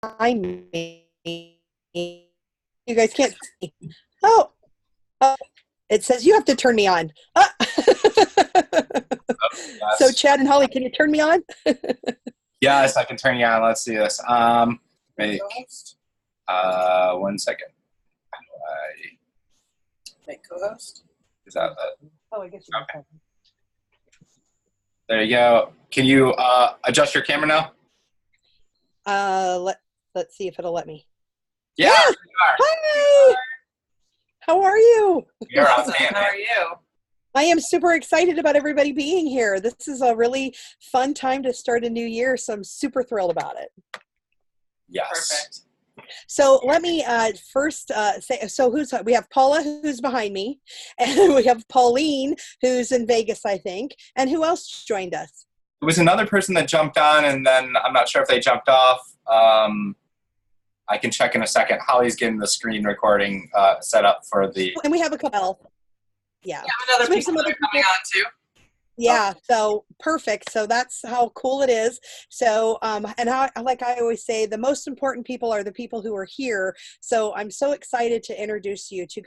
behind me. You guys can't see. Oh, it says you have to turn me on. Ah. So Yes. Chad and Holly, can you turn me on? Yes, I can turn you on. Let's do this. Make 1 second. Make co-host. Is that the? Oh, I guess you Okay. There you go. Can you adjust your camera now? Let's see if it'll let me. Yeah. Yes! You are. Hi! How are you? You're Awesome. outstanding. How are you? I am super excited about everybody being here. This is a really fun time to start a new year, so I'm super thrilled about it. Yes. Perfect. So let me first say, so we have Paula, who's behind me, and we have Pauline, who's in Vegas, I think, and who else joined us? It was another person that jumped on, and then I'm not sure if they jumped off. I can check in a second. Holly's getting the screen recording set up for the. And we have a couple. Yeah. Yeah, another So we have people some that other are coming people. on too. Yeah, so perfect. So that's how cool it is. So, and how, like I always say, the most important people are the people who are here. So I'm so excited to introduce you to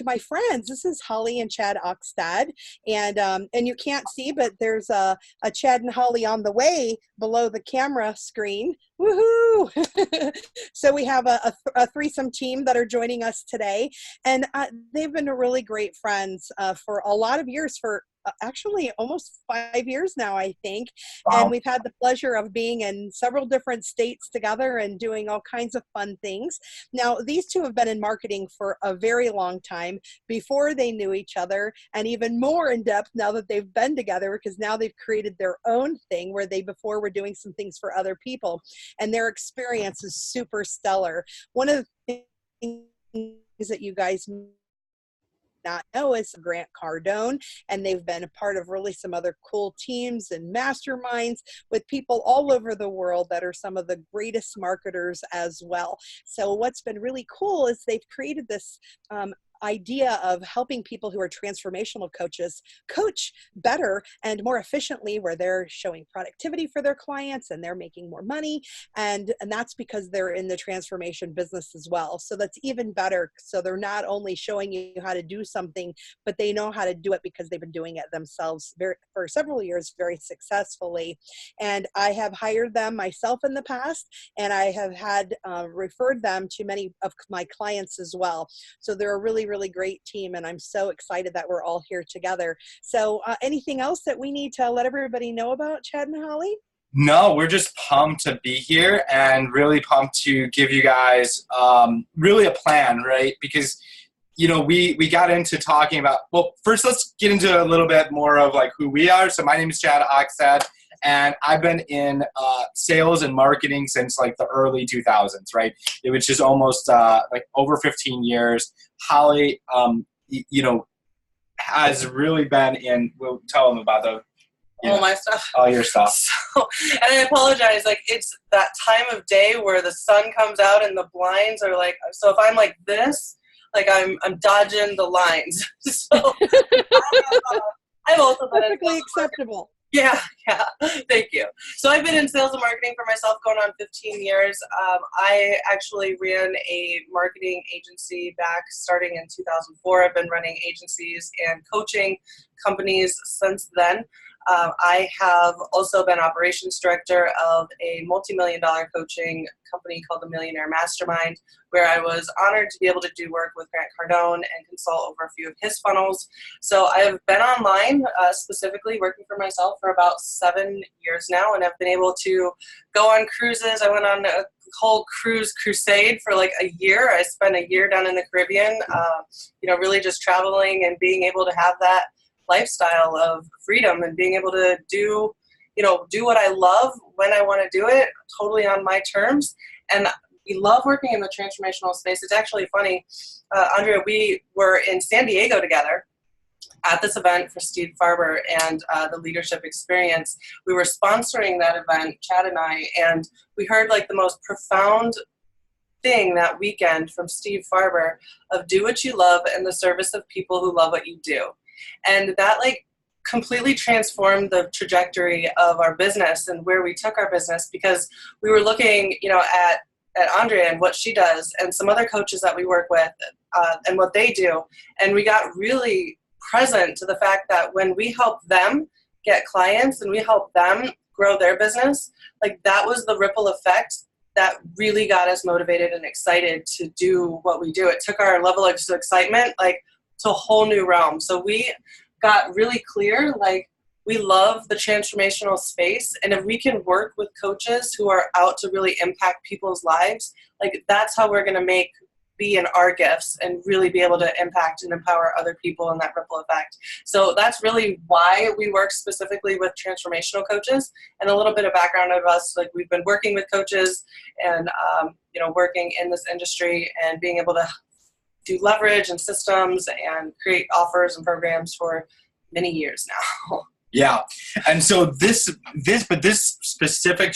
my friends. This is Holly and Chad Oxstad, and you can't see, but there's a Chad and Holly on the way below the camera screen. Woohoo! So we have a threesome team that are joining us today, and they've been really great friends for a lot of years, for actually almost 5 years now, I think. Wow. And we've had the pleasure of being in several different states together and doing all kinds of fun things. Now, these two have been in marketing for a very long time before they knew each other, and even more in depth now that they've been together, because now they've created their own thing where they before were doing some things for other people, and their experience is super stellar. One of the things that you guys not know is Grant Cardone, and they've been a part of really some other cool teams and masterminds with people all over the world that are some of the greatest marketers as well. So what's been really cool is they've created this idea of helping people who are transformational coaches coach better and more efficiently, where they're showing productivity for their clients and they're making more money, and that's because they're in the transformation business as well. So that's even better. So they're not only showing you how to do something, but they know how to do it because they've been doing it themselves for several years very successfully. And I have hired them myself in the past, and I have had referred them to many of my clients as well. So they're a really, really great team, and I'm so excited that we're all here together. So anything else that we need to let everybody know about, Chad and Holly? No, we're just pumped to be here and really pumped to give you guys really a plan, right? Because, you know, we got into talking about, well, first let's get into a little bit more of like who we are. So my name is Chad Oxstad, and I've been in sales and marketing since like the early 2000s, right? It was just almost like over 15 years. Holly, you know, has really been in, we'll tell them about the, All my stuff. all your stuff. So, and I apologize, like it's that time of day where the sun comes out and the blinds are like, so if I'm like this, like I'm dodging the lines. So I've also been Perfectly acceptable. Yeah, thank you. So I've been in sales and marketing for myself going on 15 years. I actually ran a marketing agency back starting in 2004. I've been running agencies and coaching companies since then. I have also been operations director of a multi-million-dollar coaching company called the Millionaire Mastermind, where I was honored to be able to do work with Grant Cardone and consult over a few of his funnels. So I have been online, specifically working for myself for about 7 years now, and I've been able to go on cruises. I went on a whole cruise crusade for like a year. I spent a year down in the Caribbean, really just traveling and being able to have that lifestyle of freedom and being able to do what I love when I want to do it, totally on my terms. And we love working in the transformational space. It's actually funny, Andrea, we were in San Diego together at this event for Steve Farber and the Leadership Experience. We were sponsoring that event, Chad and I, and we heard like the most profound thing that weekend from Steve Farber of do what you love in the service of people who love what you do. And that like completely transformed the trajectory of our business and where we took our business, because we were looking, at at Andrea and what she does and some other coaches that we work with and what they do. And we got really present to the fact that when we help them get clients and we help them grow their business, like that was the ripple effect that really got us motivated and excited to do what we do. It took our level of excitement like to a whole new realm. So we got really clear, like we love the transformational space. And if we can work with coaches who are out to really impact people's lives, like that's how we're going to be in our gifts and really be able to impact and empower other people in that ripple effect. So that's really why we work specifically with transformational coaches. And a little bit of background of us, like we've been working with coaches and, working in this industry and being able to do leverage and systems and create offers and programs for many years now. Yeah. And so this specific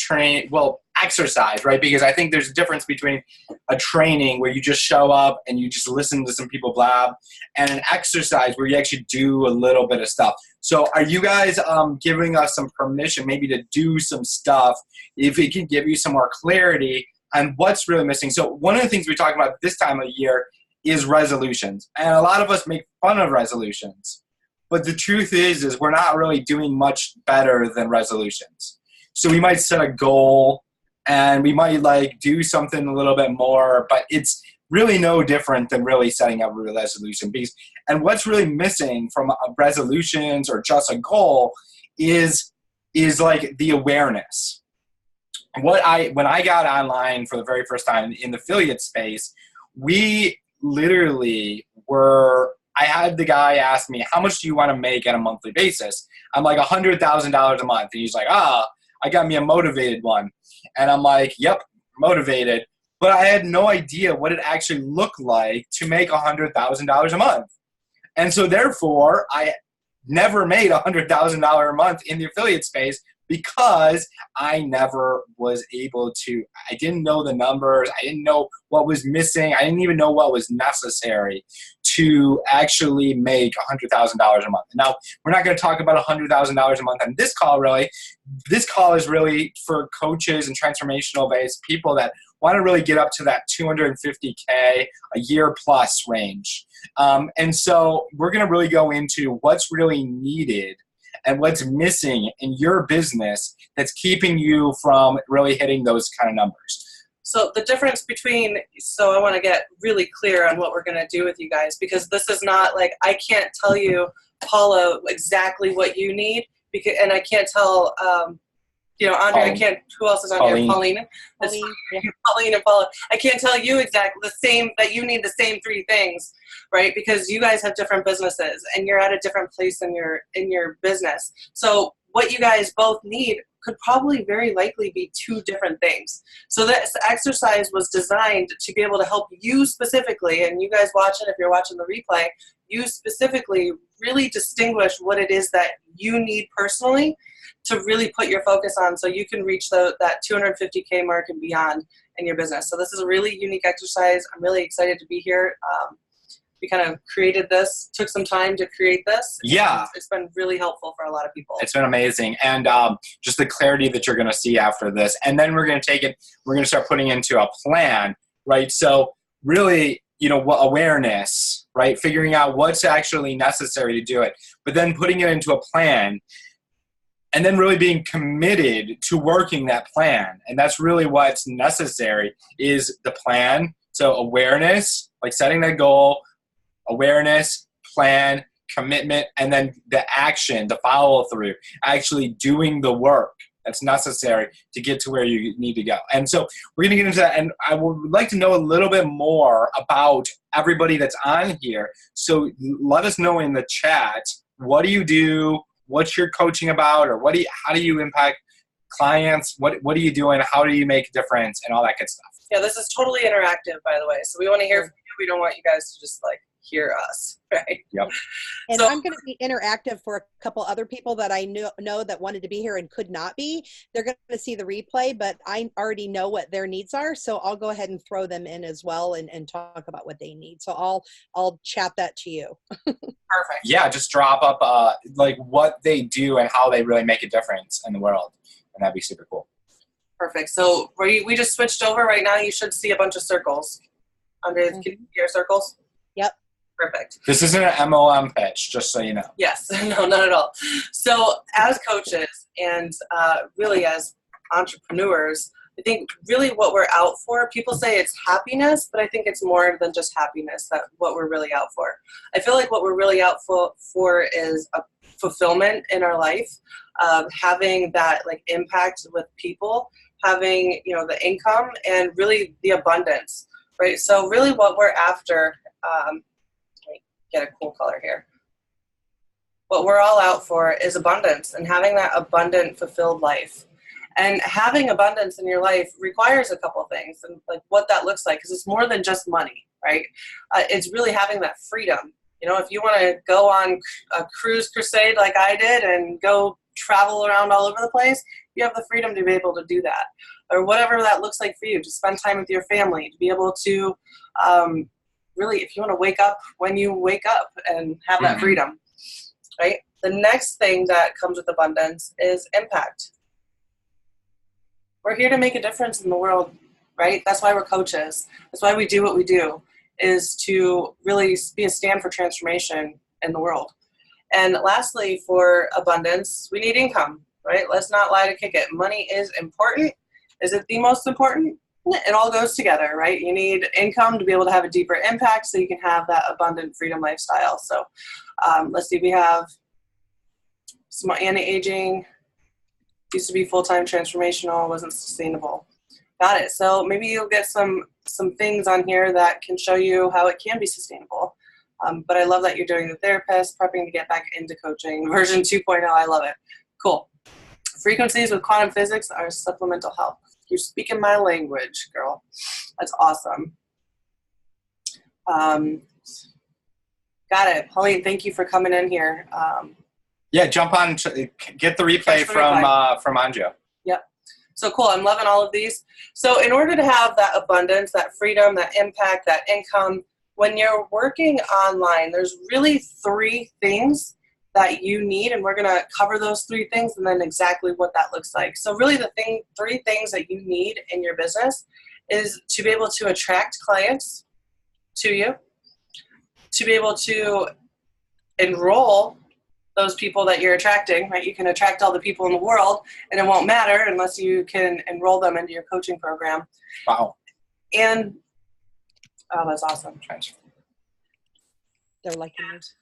exercise, right? Because I think there's a difference between a training where you just show up and you just listen to some people blab and an exercise where you actually do a little bit of stuff. So are you guys giving us some permission maybe to do some stuff if it can give you some more clarity on what's really missing? So one of the things we talk about this time of year is resolutions. And a lot of us make fun of resolutions. But the truth is we're not really doing much better than resolutions. So we might set a goal and we might like do something a little bit more, but it's really no different than really setting up a resolution. And what's really missing from resolutions or just a goal is like the awareness. When I got online for the very first time in the affiliate space, we literally I had the guy ask me, how much do you want to make on a monthly basis? I'm like, $100,000 a month. And he's like, I got me a motivated one. And I'm like, yep, motivated. But I had no idea what it actually looked like to make $100,000 a month. And so therefore, I never made $100,000 a month in the affiliate space because I never was able to. I didn't know the numbers. I didn't know what was missing. I didn't even know what was necessary to actually make $100,000 a month. Now, we're not going to talk about $100,000 a month on this call, really. This call is really for coaches and transformational-based people that want to really get up to that $250K a year plus range. And so we're going to really go into what's really needed and what's missing in your business that's keeping you from really hitting those kind of numbers. So the difference so I want to get really clear on what we're going to do with you guys, because this is not like, I can't tell you, Paula, exactly what you need, and I can't tell, Andrea, I can't, who else is on here? Pauline. Pauline and Paula. I can't tell you exactly that you need the same three things, right? Because you guys have different businesses and you're at a different place in your business. So what you guys both need could probably very likely be two different things. So this exercise was designed to be able to help you specifically, and you guys watch it if you're watching the replay, you specifically really distinguish what it is that you need personally to really put your focus on so you can reach that 250K mark and beyond in your business. So this is a really unique exercise. I'm really excited to be here. We kind of created this, took some time to create this. Yeah. It's been really helpful for a lot of people. It's been amazing. And just the clarity that you're going to see after this. And then we're going to take it, we're going to start putting into a plan, right? So really, awareness, right? Figuring out what's actually necessary to do it, but then putting it into a plan and then really being committed to working that plan. And that's really what's necessary is the plan. So awareness, like setting that goal, awareness, plan, commitment, and then the action, the follow through, actually doing the work that's necessary to get to where you need to go. And so we're going to get into that. And I would like to know a little bit more about everybody that's on here. So let us know in the chat, what do you do? What's your coaching about? Or how do you impact clients? What are you doing? How do you make a difference? And all that good stuff. Yeah, this is totally interactive, by the way. So we want to hear from you. We don't want you guys to just hear us, right? Yep. And I'm going to be interactive for a couple other people that I know that wanted to be here and could not be. They're going to see the replay, but I already know what their needs are. So I'll go ahead and throw them in as well and talk about what they need. So I'll chat that to you. Perfect. Yeah, just drop up what they do and how they really make a difference in the world. And that'd be super cool. Perfect. So we just switched over right now. You should see a bunch of circles under your circles. Yep. Perfect. This isn't an MLM pitch, just so you know. Yes. No, not at all. So as coaches and really as entrepreneurs, I think really what we're out for, people say it's happiness, but I think it's more than just happiness, that what we're really out for. I feel like what we're really out for is a fulfillment in our life, having that like impact with people, having, you know, the income and really the abundance, right? So really what we're after, let me get a cool color here. What we're all out for is abundance and having that abundant, fulfilled life. And having abundance in your life requires a couple things, and like what that looks like, because it's more than just money, right? It's really having that freedom. You know, if you want to go on a cruise crusade like I did and go travel around all over the place, you have the freedom to be able to do that. Or whatever that looks like for you, to spend time with your family, to be able to really, if you want to wake up when you wake up and have that freedom, right? The next thing that comes with abundance is impact. We're here to make a difference in the world, right? That's why we're coaches. That's why we do what we do, is to really be a stand for transformation in the world. And lastly, for abundance, we need income, right? Let's not lie to kick it. Money is important. Is it the most important? It all goes together, right? You need income to be able to have a deeper impact so you can have that abundant freedom lifestyle. So let's see, we have some anti-aging. Used to be full-time transformational, wasn't sustainable. Got it. So maybe you'll get some things on here that can show you how it can be sustainable. But I love that you're doing the therapist, prepping to get back into coaching. Version 2.0, I love it. Cool. Frequencies with quantum physics are supplemental health. You're speaking my language, girl. That's awesome. Got it. Pauline, thank you for coming in here. Yeah, jump on, get the replay from Andrea. Yep. So cool. I'm loving all of these. So in order to have that abundance, that freedom, that impact, that income, when you're working online, there's really 3 things that you need, and we're going to cover those 3 things and then exactly what that looks like. So really the 3 things that you need in your business is to be able to attract clients to you, to be able to enroll those people that you're attracting, right? You can attract all the people in the world and it won't matter unless you can enroll them into your coaching program. Wow. And, oh, that's awesome. They're liking yours.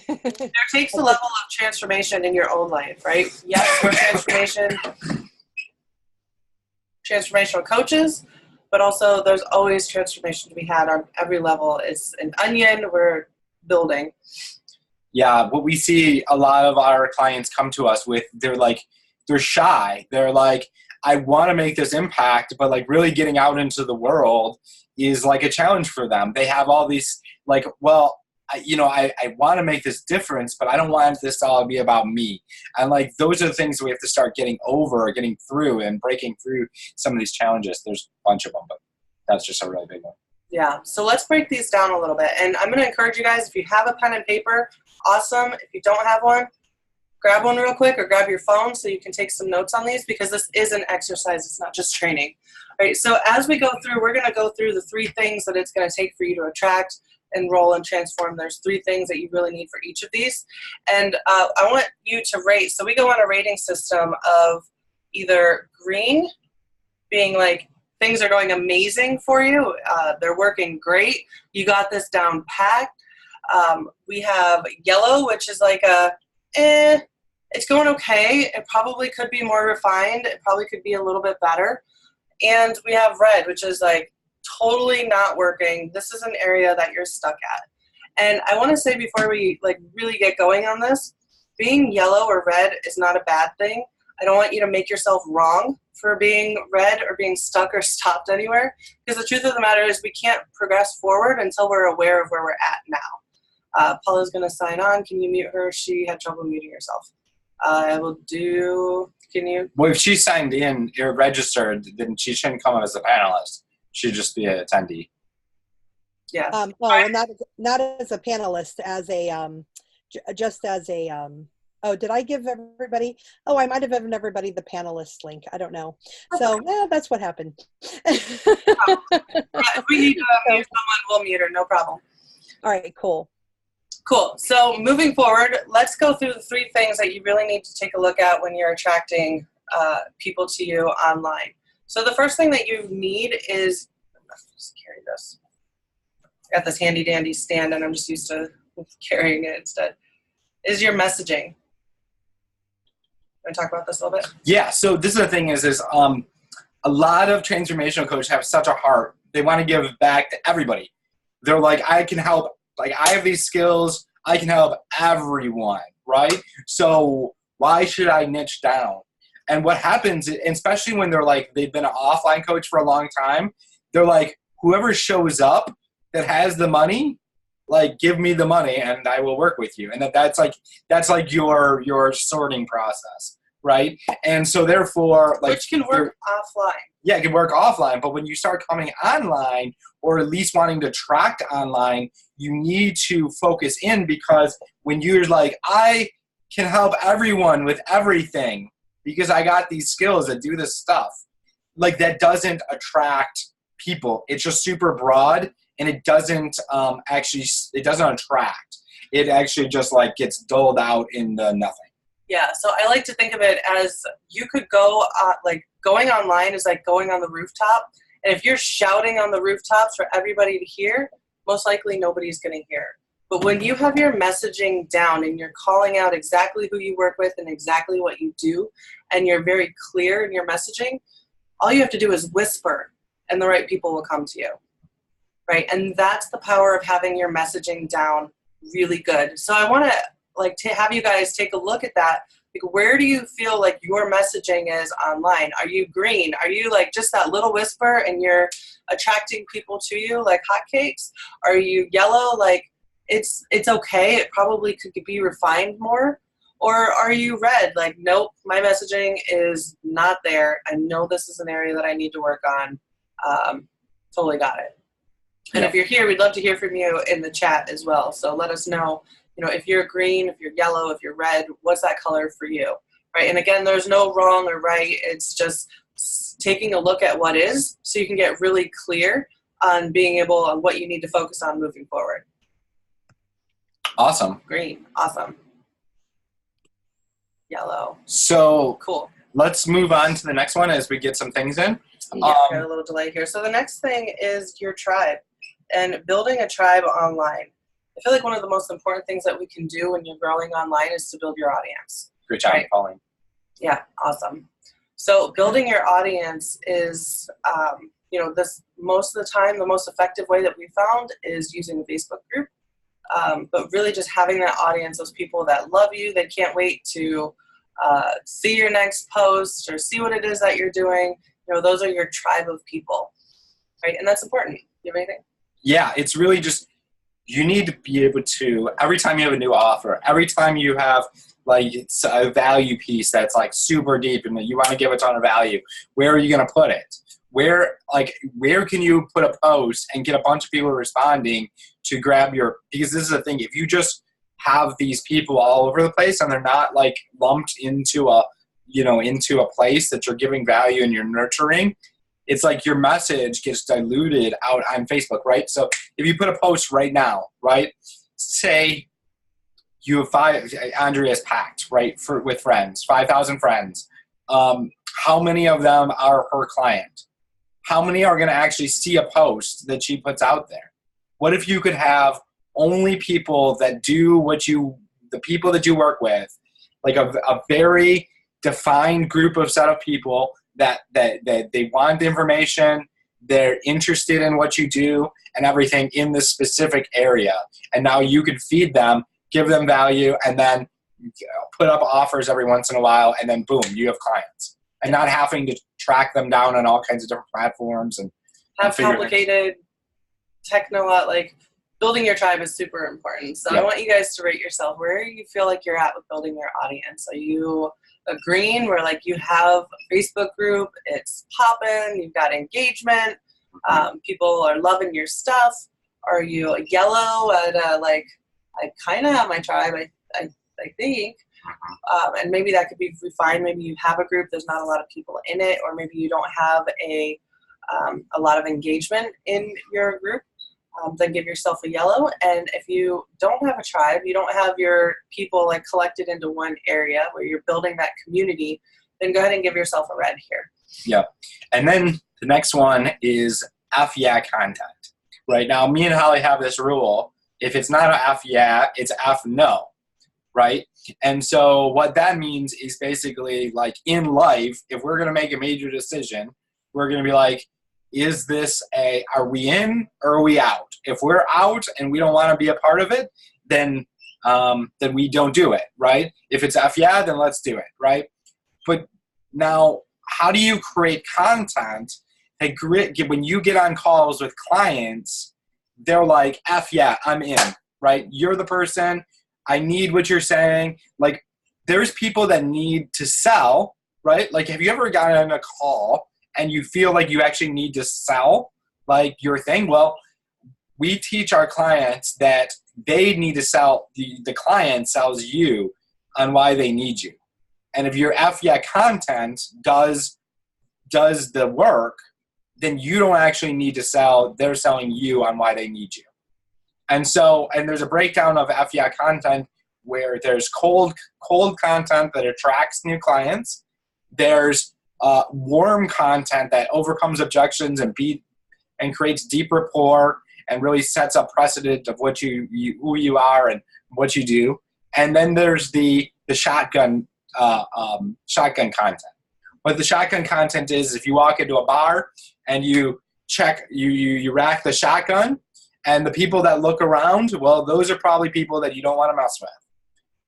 There takes a level of transformation in your own life, right? Yes, we're transformational coaches, but also there's always transformation to be had on every level. It's an onion we're building. Yeah, what we see a lot of our clients come to us with, they're shy. They're like, I want to make this impact, but like really getting out into the world is like a challenge for them. They have all these like, well, I want to make this difference, but I don't want this to all be about me. And like, those are the things that we have to start getting over, getting through and breaking through some of these challenges. There's a bunch of them, but that's just a really big one. Yeah. So let's break these down a little bit. And I'm going to encourage you guys, if you have a pen and paper, awesome. If you don't have one, grab one real quick or grab your phone so you can take some notes on these, because this is an exercise. It's not just training. All right. So as we go through, we're going to go through the 3 things that it's going to take for you to attract, enroll, and transform. There's 3 things that you really need for each of these. And I want you to rate. So we go on a rating system of either green being like, things are going amazing for you. They're working great. You got this down pat. We have yellow, which is like it's going okay. It probably could be more refined. It probably could be a little bit better. And we have red, which is like totally not working. This is an area that you're stuck at. And I want to say before we like really get going on this, being yellow or red is not a bad thing. I don't want you to make yourself wrong for being red or being stuck or stopped anywhere. Because the truth of the matter is we can't progress forward until we're aware of where we're at now. Paula's going to sign on. Can you mute her? She had trouble muting herself. I will do, can you? Well, if she signed in or registered, then she shouldn't come as a panelist. She'd just be an attendee. Yeah. Well, not as a panelist, as a just as a Oh, did I give everybody? Oh, I might have given everybody the panelist link. I don't know. So that's what happened. If we need to mute someone, we'll mute her, no problem. All right, cool. Cool. So moving forward, let's go through the 3 things that you really need to take a look at when you're attracting people to you online. So the first thing that you need is, let's just carry this. I got this handy dandy stand and I'm just used to carrying it instead, is your messaging. Want to talk about this a little bit? Yeah, so this is the thing is a lot of transformational coaches have such a heart. They want to give back to everybody. They're like, I can help. Like, I have these skills. I can help everyone, right? So why should I niche down? And what happens, especially when they're like, they've been an offline coach for a long time, they're like, whoever shows up that has the money, like, give me the money and I will work with you. And that's like your sorting process, right? And so therefore, like, which can work offline. Yeah, it can work offline, but when you start coming online, or at least wanting to track online, you need to focus in, because when you're like, I can help everyone with everything because I got these skills that do this stuff, like, that doesn't attract people. It's just super broad, and it doesn't it doesn't attract. It actually just like gets doled out into nothing. Yeah, so I like to think of it as you could go, like, going online is like going on the rooftop. And if you're shouting on the rooftops for everybody to hear, most likely nobody's going to hear. But when you have your messaging down and you're calling out exactly who you work with and exactly what you do, and you're very clear in your messaging, all you have to do is whisper and the right people will come to you, right? And that's the power of having your messaging down really good. So I want to to have you guys take a look at that. Like, where do you feel like your messaging is online? Are you green? Are you like just that little whisper and you're attracting people to you like hotcakes? Are you yellow? Like, it's okay. It probably could be refined more. Or are you red? Like, nope, my messaging is not there. I know this is an area that I need to work on. Totally got it. And if you're here, we'd love to hear from you in the chat as well. So let us know, if you're green, if you're yellow, if you're red, what's that color for you, right? And again, there's no wrong or right. It's just taking a look at what is, so you can get really clear on on what you need to focus on moving forward. Awesome. Green. Awesome. Yellow. So cool. Let's move on to the next one as we get some things in. Yeah, got a little delay here. So the next thing is your tribe and building a tribe online. I feel like one of the most important things that we can do when you're growing online is to build your audience. Great job, Pauline. Yeah, awesome. So building your audience is, this most of the time, the most effective way that we found is using a Facebook group. But really just having that audience, those people that love you, they can't wait to see your next post or see what it is that you're doing. Those are your tribe of people, right? And that's important. You have anything? Yeah, it's really just, you need to be able to, every time you have a new offer, every time you have like it's a value piece that's like super deep and you want to give a ton of value, where are you going to put it? Where can you put a post and get a bunch of people responding to grab because this is the thing, if you just have these people all over the place and they're not like lumped into a place that you're giving value and you're nurturing, it's like your message gets diluted out on Facebook, right? So if you put a post right now, right, say you have Andrea's packed, right, with friends, 5,000 friends. How many of them are her client? How many are going to actually see a post that she puts out there? What if you could have only people that do the people that you work with, like a very defined group of set of people that they want the information, they're interested in what you do and everything in this specific area. And now you could feed them, give them value, and then put up offers every once in a while, and then boom, you have clients. And not having to track them down on all kinds of different platforms and have complicated building your tribe is super important. So I want you guys to rate yourself. Where do you feel like you're at with building your audience? Are you a green where like you have a Facebook group, it's popping, you've got engagement, people are loving your stuff? Are you a yellow at I kind of have my tribe, I think. And maybe that could be refined. Maybe you have a group, there's not a lot of people in it, or maybe you don't have a lot of engagement in your group. Then give yourself a yellow. And if you don't have a tribe, you don't have your people like collected into one area where you're building that community, then go ahead and give yourself a red here. Yeah. And then the next one is F yeah content. Right now, me and Holly have this rule. If it's not a F yeah, it's F no. Right? And so what that means is basically like in life, if we're going to make a major decision, we're going to be like, are we in or are we out? If we're out and we don't want to be a part of it, then we don't do it, right? If it's F yeah, then let's do it, right? But now, how do you create content that when you get on calls with clients, they're like, F yeah, I'm in, right? You're the person. I need what you're saying. Like, there's people that need to sell, right? Like, have you ever gotten on a call and you feel like you actually need to sell, like, your thing? Well, we teach our clients that they need to sell, the client sells you on why they need you. And if your F yeah content does the work, then you don't actually need to sell. They're selling you on why they need you. And so, and there's a breakdown of F yeah content where there's cold content that attracts new clients. There's warm content that overcomes objections and creates deep rapport and really sets up precedent of what who you are and what you do. And then there's the shotgun content. What the shotgun content is, if you walk into a bar and you rack the shotgun, and the people that look around, well, those are probably people that you don't want to mess with,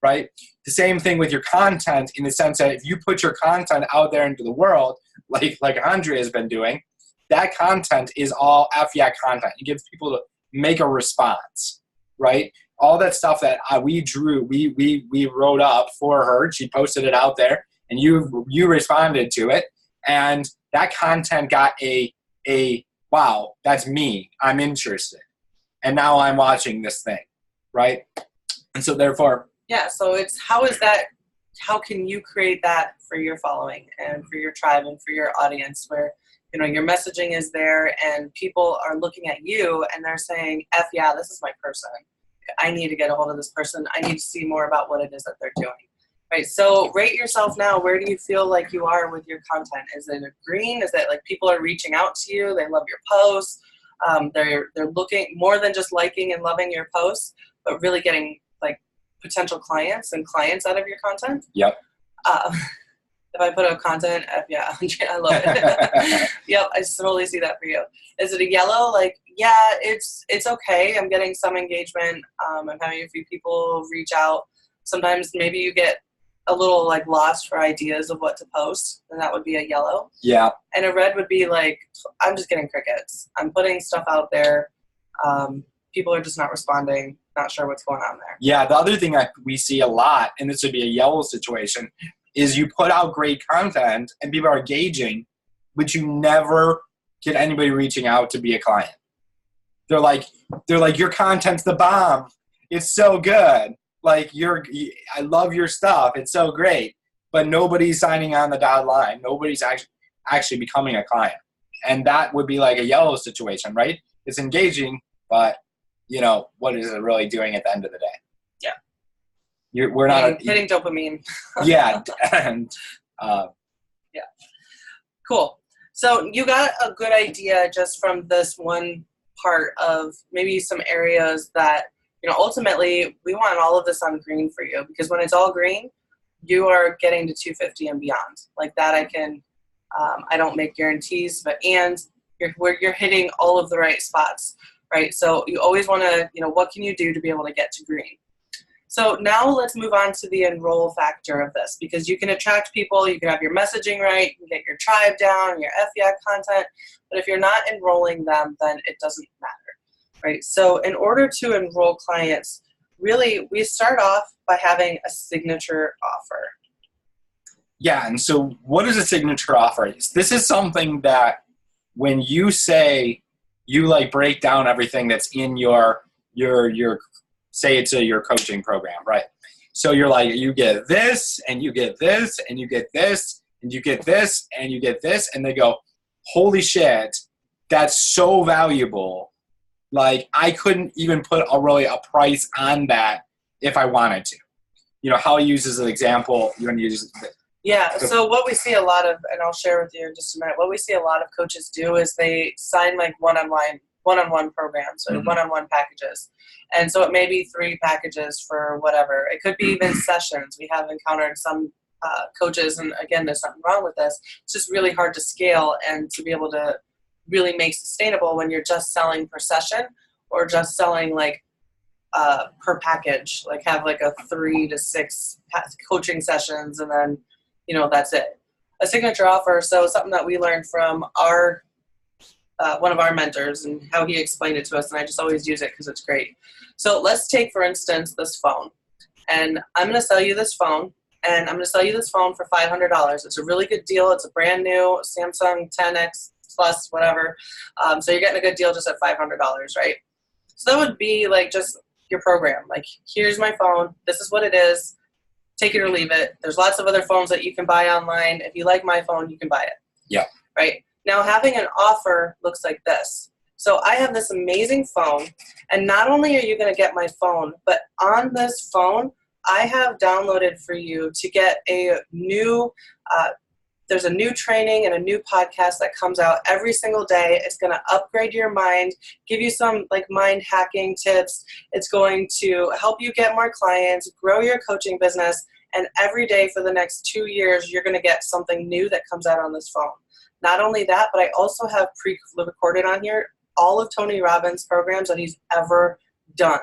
right? The same thing with your content, in the sense that if you put your content out there into the world, like Andrea has been doing, that content is all F yeah content. It gives people to make a response, right? All that stuff that we wrote up for her. She posted it out there, and you responded to it, and that content got a wow, that's me. I'm interested. And now I'm watching this thing, right? And so therefore... Yeah, so it's how can you create that for your following and for your tribe and for your audience, where, you know, your messaging is there and people are looking at you and they're saying, F yeah, this is my person. I need to get a hold of this person. I need to see more about what it is that they're doing. Right, so rate yourself now. Where do you feel like you are with your content? Is it a green? Is it like people are reaching out to you? They love your posts. They're looking more than just liking and loving your posts, but really getting like potential clients and clients out of your content. Yep. If I put out content, yeah, I love it. Yep, I totally see that for you. Is it a yellow? Like, yeah, it's okay. I'm getting some engagement. I'm having a few people reach out. Sometimes maybe you get a little like lost for ideas of what to post, and that would be a yellow. Yeah. And a red would be like, I'm just getting crickets. I'm putting stuff out there. People are just not responding, not sure what's going on there. Yeah, the other thing that we see a lot, and this would be a yellow situation, is you put out great content and people are engaging, but you never get anybody reaching out to be a client. They're like, your content's the bomb. It's so good. Like, I love your stuff. It's so great. But nobody's signing on the dotted line. Nobody's actually becoming a client. And that would be like a yellow situation, right? It's engaging, but, you know, what is it really doing at the end of the day? Yeah. We're not hitting dopamine. Yeah. And yeah. Cool. So you got a good idea just from this one part of maybe some areas that, you know, ultimately we want all of this on green for you, because when it's all green, you are getting to 250 and beyond. Like that, I don't make guarantees, but you're hitting all of the right spots, right? So you always want to, you know, what can you do to be able to get to green? So now let's move on to the enroll factor of this, because you can attract people, you can have your messaging right, you can get your tribe down, your FYAC content, but if you're not enrolling them, then it doesn't matter. Right, so in order to enroll clients, really, we start off by having a signature offer. Yeah, and so what is a signature offer? This is something that when you say you like break down everything that's in your say it's your coaching program, right? So you're like, you get this, and you get this, and you get this, and you get this, and you get this. And they go, holy shit, that's so valuable. Like, I couldn't even put a price on that if I wanted to. You know, how I use as an example, you want to use Yeah, so what we see a lot of, and I'll share with you in just a minute, what we see a lot of coaches do is they sign like one-on-one programs or one-on-one packages. And so it may be 3 packages for whatever. It could be even sessions. We have encountered some coaches, and again, there's nothing wrong with this. It's just really hard to scale and to be able to really make sustainable when you're just selling per session or just selling like per package, like have like a 3 to 6 coaching sessions and then, you know, that's it. A signature offer, so something that we learned from our one of our mentors and how he explained it to us, and I just always use it because it's great. So let's take, for instance, this phone. And I'm going to sell you this phone, and I'm going to sell you this phone for $500. It's a really good deal. It's a brand new Samsung 10X Plus, whatever. So you're getting a good deal just at $500, right? So that would be like just your program. Like, here's my phone. This is what it is. Take it or leave it. There's lots of other phones that you can buy online. If you like my phone, you can buy it. Yeah. Right? Now, having an offer looks like this. So I have this amazing phone, and not only are you going to get my phone, but on this phone, I have downloaded for you to get a new, there's a new training and a new podcast that comes out every single day. It's going to upgrade your mind, give you some like mind hacking tips. It's going to help you get more clients, grow your coaching business, and every day for the next 2 years, you're going to get something new that comes out on this phone. Not only that, but I also have pre-recorded on here all of Tony Robbins' programs that he's ever done,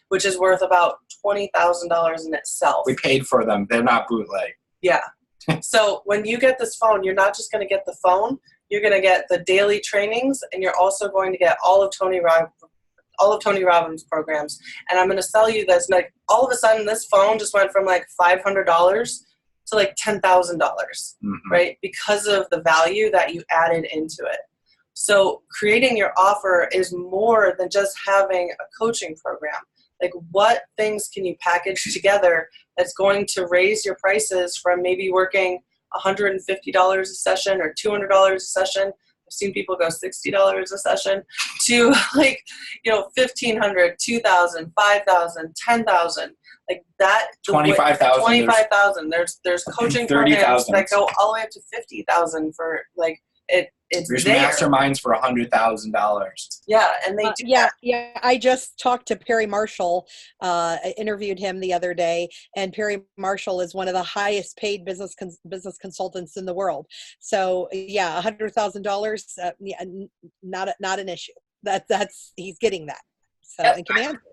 which is worth about $20,000 in itself. We paid for them. They're not bootleg. Yeah. So when you get this phone, you're not just going to get the phone. You're going to get the daily trainings, and you're also going to get all of Tony Robbins' programs. And I'm going to sell you this. Like, all of a sudden, this phone just went from like $500 to like $10,000, right? Because of the value that you added into it. So creating your offer is more than just having a coaching program. Like, what things can you package together that's going to raise your prices from maybe working $150 a session or $200 a session? I've seen people go $60 a session to like, you know, $1,500, $2,000, $5,000, $10,000. Like that, 25,000. 25,000. There's coaching 30,000 programs that go all the way up to 50,000 for like it. It's there's there. masterminds for $100,000. Yeah, and they do. Yeah. I just talked to Perry Marshall. I interviewed him the other day, and Perry Marshall is one of the highest paid business consultants in the world. So yeah, $100,000, not an issue. That's he's getting that. So Yep. and can answer.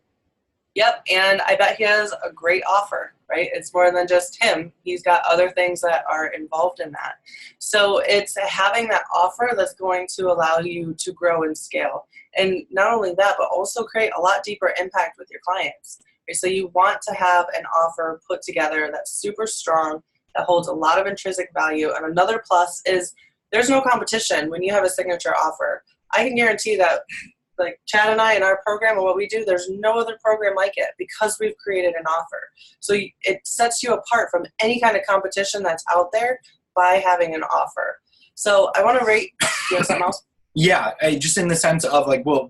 Yep, and I bet he has a great offer, right? It's more than just him. He's got other things that are involved in that. So it's having that offer that's going to allow you to grow and scale. And not only that, but also create a lot deeper impact with your clients. Right? So you want to have an offer put together that's super strong, that holds a lot of intrinsic value. And another plus is there's no competition when you have a signature offer. I can guarantee that like Chad and I in our program and what we do, there's no other program like it because we've created an offer. So it sets you apart from any kind of competition that's out there by having an offer. So I want to rate, you have something else? Yeah, just in the sense of like, well,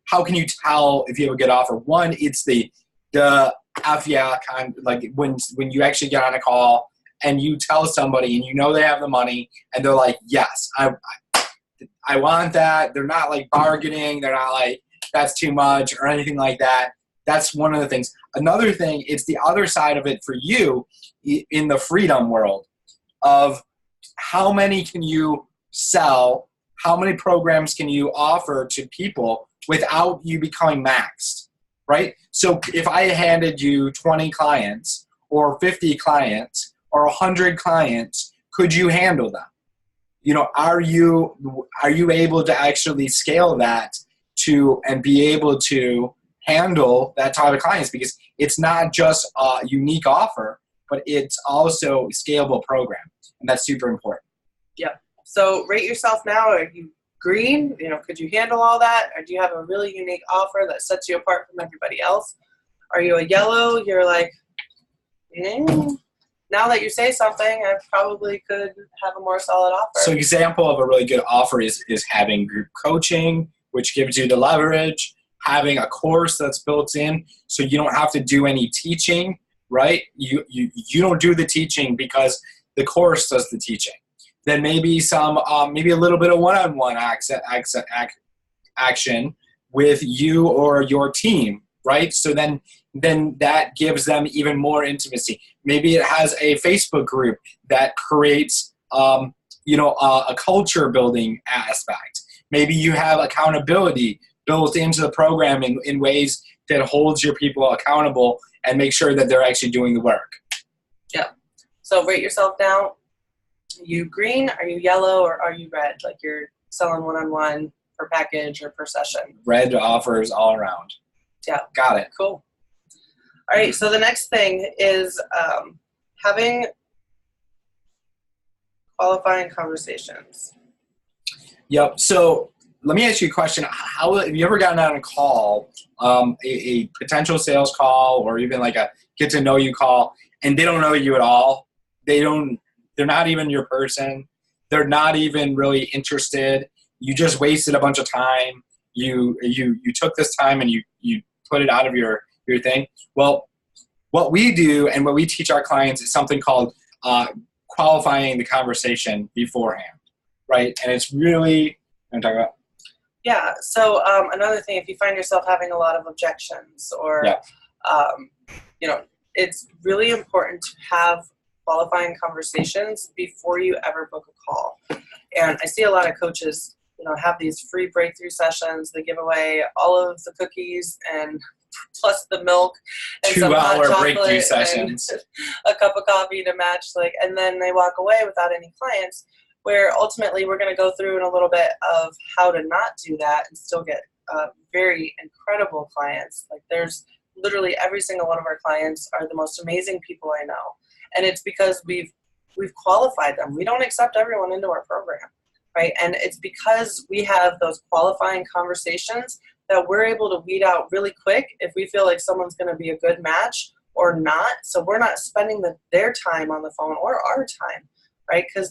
how can you tell if you have a good offer? One, it's the F yeah kind, like when you actually get on a call and you tell somebody and you know they have the money and they're like, yes, I want that. They're not like bargaining. They're not like, that's too much or anything like that. That's one of the things. Another thing, it's the other side of it for you in the freedom world of how many can you sell, how many programs can you offer to people without you becoming maxed, right? So if I handed you 20 clients or 50 clients or 100 clients, could you handle them? You know, are you able to actually scale that and be able to handle that type of clients? Because it's not just a unique offer, but it's also a scalable program, and that's super important. Yeah. So rate yourself now. Are you green? You know, could you handle all that? Or do you have a really unique offer that sets you apart from everybody else? Are you a yellow? You're like, Now that you say something, I probably could have a more solid offer. So example of a really good offer is having group coaching, which gives you the leverage, having a course that's built in so you don't have to do any teaching, right? You don't do the teaching because the course does the teaching. Then maybe maybe a little bit of one-on-one action with you or your team, right? So then that gives them even more intimacy. Maybe it has a Facebook group that creates, a culture building aspect. Maybe you have accountability built into the program in ways that holds your people accountable and make sure that they're actually doing the work. Yeah. So rate yourself now. Are you green? Are you yellow? Or are you red? Like you're selling one-on-one per package or per session? Red offers all around. Yeah. Got it. Cool. All right. So the next thing is having qualifying conversations. Yep. So let me ask you a question. How have you ever gotten on a call, a potential sales call, or even like a get to know you call, and they don't know you at all? They're not even your person. They're not even really interested. You just wasted a bunch of time. You took this time and you put it out of your thing. Well, what we do and what we teach our clients is something called qualifying the conversation beforehand, right? And it's really, I'm talking about. Yeah. So another thing, if you find yourself having a lot of objections or, it's really important to have qualifying conversations before you ever book a call. And I see a lot of coaches, have these free breakthrough sessions. They give away all of the cookies and plus the milk and some hot 2-hour chocolate breakthrough sessions, a cup of coffee to match, and then they walk away without any clients, where ultimately we're going to go through in a little bit of how to not do that and still get very incredible clients. Like there's literally every single one of our clients are the most amazing people I know. And it's because we've qualified them. We don't accept everyone into our program, right? And it's because we have those qualifying conversations that we're able to weed out really quick if we feel like someone's going to be a good match or not. So we're not spending their time on the phone or our time, right? Because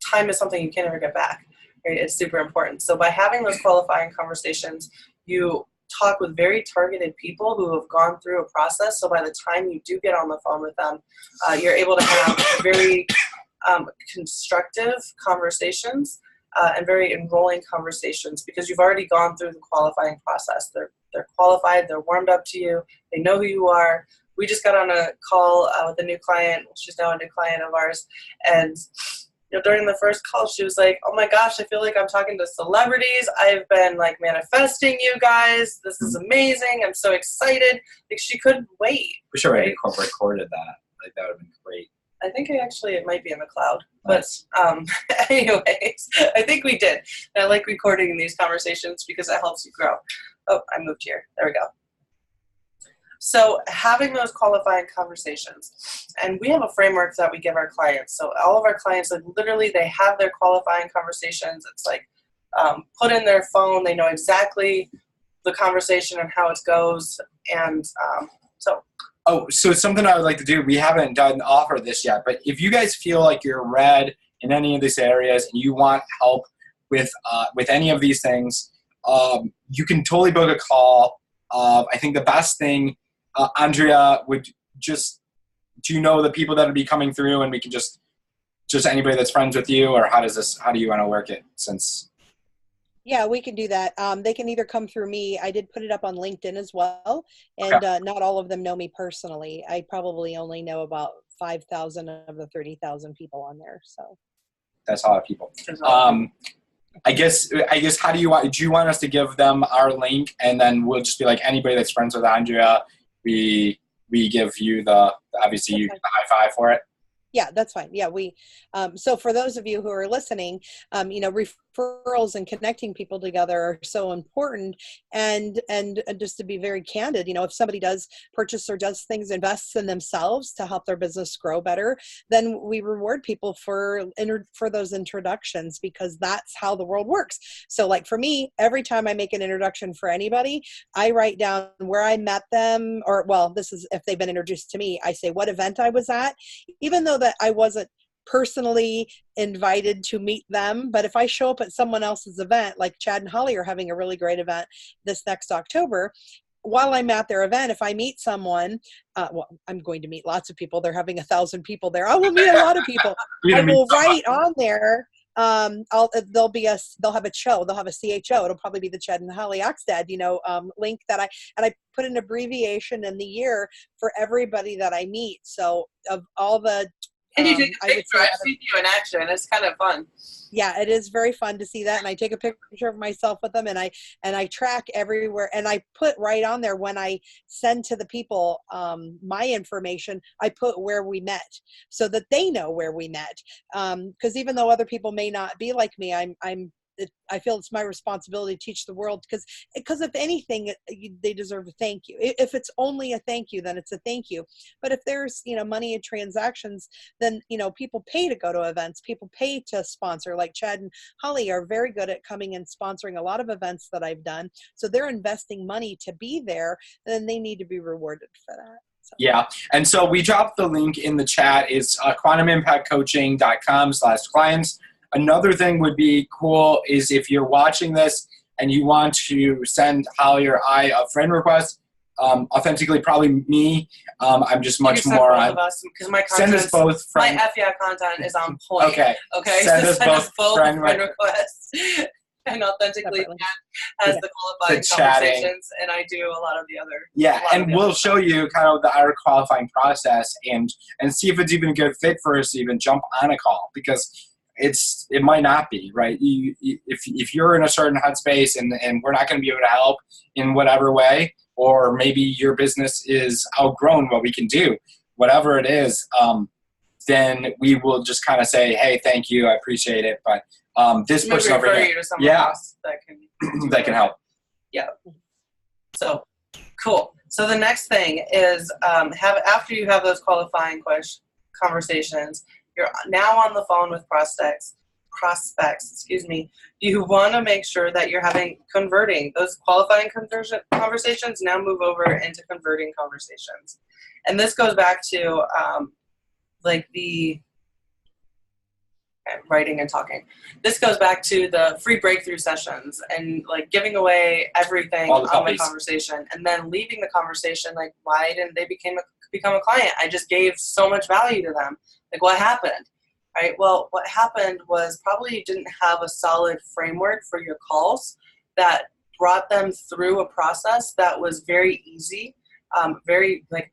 time is something you can't ever get back, right? It's super important. So by having those qualifying conversations, you talk with very targeted people who have gone through a process. So by the time you do get on the phone with them, you're able to have very constructive conversations and very enrolling conversations because you've already gone through the qualifying process. They're qualified, they're warmed up to you, they know who you are. We just got on a call with a new client. She's now a new client of ours. And during the first call, she was like, oh my gosh, I feel like I'm talking to celebrities. I've been manifesting you guys. This is amazing. I'm so excited. She couldn't wait. We should have recorded that. That would have been great. I think it might be in the cloud. Nice. But anyways, I think we did. And I like recording these conversations because it helps you grow. Oh, I moved here. There we go. So having those qualifying conversations, and we have a framework that we give our clients. So all of our clients, literally, they have their qualifying conversations. It's put in their phone. They know exactly the conversation and how it goes. And so it's something I would like to do. We haven't done offer this yet, but if you guys feel like you're red in any of these areas and you want help with any of these things, you can totally book a call. I think the best thing, Andrea, do you know the people that would be coming through, and we can just anybody that's friends with you, or how do you want to work it? Yeah, we can do that. They can either come through me. I did put it up on LinkedIn as well, and not all of them know me personally. I probably only know about 5,000 of the 30,000 people on there. So that's a lot of people. I guess how do you want us to give them our link, and then we'll just be like, anybody that's friends with Andrea, we give you obviously you the high five for it. Yeah, that's fine. Yeah, so for those of you who are listening, refer referrals and connecting people together are so important. And just to be very candid, you know, if somebody does purchase or does things, invests in themselves to help their business grow better, then we reward people for those introductions, because that's how the world works. So like for me, every time I make an introduction for anybody, I write down where I met them, or well, this is if they've been introduced to me, I say what event I was at, even though that I wasn't personally invited to meet them. But if I show up at someone else's event, like Chad and Holly are having a really great event this next October, while I'm at their event, if I meet someone, well, I'm going to meet lots of people. They're having 1,000 people there. I will meet a lot of people. I will write on there. They'll have a show. They'll have a CHO. It'll probably be the Chad and Holly Oxted, link that I put an abbreviation in the year for everybody that I meet. So of all the, and you take a picture. I've seen you in action. It's kind of fun. Yeah, it is very fun to see that. And I take a picture of myself with them, and I track everywhere, and I put right on there when I send to the people my information, I put where we met so that they know where we met. Because even though other people may not be like me, I feel it's my responsibility to teach the world, because if anything, they deserve a thank you. If it's only a thank you, then it's a thank you. But if there's, money and transactions, then, people pay to go to events, people pay to sponsor. Like Chad and Holly are very good at coming and sponsoring a lot of events that I've done. So they're investing money to be there, and then they need to be rewarded for that. So. Yeah. And so we dropped the link in the chat. It's quantumimpactcoaching.com/clients. Another thing would be cool is if you're watching this and you want to send Holly or I a friend request, authentically probably me. I'm just much more on. Send us both. My FIA content is on point. Okay. Send us both friend requests. And authentically has the qualifying conversations, and I do a lot of the other. Yeah, and we'll show you kind of our qualifying process and see if it's even a good fit for us to even jump on a call, because it might not be, right? If you're in a certain headspace and we're not going to be able to help in whatever way, or maybe your business is outgrown what we can do, whatever it is, then we will just kind of say, hey, thank you, I appreciate it, but this person over here, else that can help. Yeah. So cool. So the next thing is after you have those qualifying conversations, you're now on the phone with prospects, you want to make sure that you're converting. Those qualifying conversations now move over into converting conversations. And this goes back to writing and talking. This goes back to the free breakthrough sessions and giving away everything on the conversation, and then leaving the conversation why didn't they become a client? I just gave so much value to them. What happened? Right? Well, what happened was probably you didn't have a solid framework for your calls that brought them through a process that was very easy.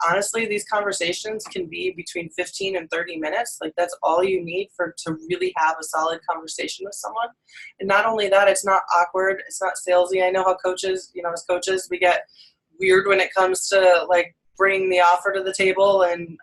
Honestly, these conversations can be between 15 and 30 minutes. That's all you need to really have a solid conversation with someone. And not only that, it's not awkward. It's not salesy. I know how coaches, as coaches, we get weird when it comes to bring the offer to the table and